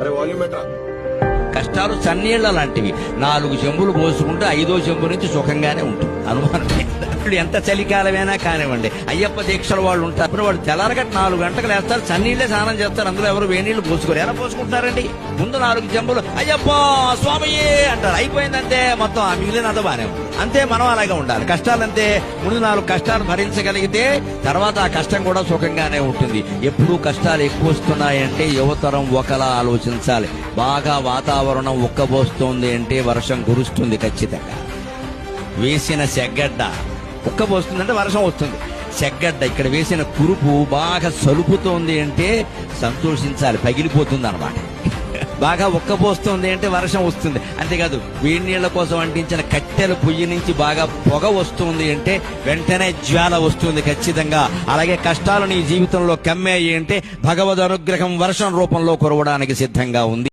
అరే వాల్యూమ్ ఎట్రా. కష్టాలు చన్నీళ్ల లాంటివి. 4 చెంబులు పోసుకుంటే 5వ చెంబు నుంచి సుఖంగానే ఉంటుంది, అనుమానం లేదు. ఇప్పుడు ఎంత చలికాలమైనా కానివ్వండి, అయ్యప్ప దీక్షల వాళ్ళు ఉంటారు, వాళ్ళు తెల్లారగట్ట 4 గంటలకు లేస్తారు, చన్నీళ్లే స్నానం చేస్తారు, అందులో ఎవరు వేణీళ్లు పోసుకోరు. ఎలా పోసుకుంటారండి? ముందు 4 చెంబులు అయ్యప్ప స్వామియే అంటారు, అయిపోయిందంటే మొత్తం ఆ మిగిలినంత బానే ఉంది. అంతే మనం అలాగే ఉండాలి. కష్టాలంతే, ముందు 4 కష్టాలు భరించగలిగితే తర్వాత ఆ కష్టం కూడా సుఖంగానే ఉంటుంది. ఎప్పుడూ కష్టాలు ఎక్కువ వస్తున్నాయంటే యువతరం ఒకలా ఆలోచించాలి. బాగా వాతావరణం ఉక్కబోస్తోంది అంటే వర్షం కురుస్తుంది ఖచ్చితంగా. వేసిన సెగ్గడ్డ ఉక్కబోస్తుందంటే వర్షం వస్తుంది. సెగ్గడ్డ ఇక్కడ వేసిన కురుపు బాగా సలుపుతోంది అంటే సంతోషించాలి, పగిలిపోతుంది అన్నమాట. బాగా ఉక్కబోస్తోంది అంటే వర్షం వస్తుంది. అంతేకాదు, వేడి నీళ్ల కోసం అంటించిన కట్టెల పొయ్యి నుంచి బాగా పొగ వస్తుంది అంటే వెంటనే జ్వాల వస్తుంది ఖచ్చితంగా. అలాగే కష్టాలు నీ జీవితంలో కమ్మాయి అంటే భగవద్ అనుగ్రహం వర్షం రూపంలో కురవడానికి సిద్ధంగా ఉంది.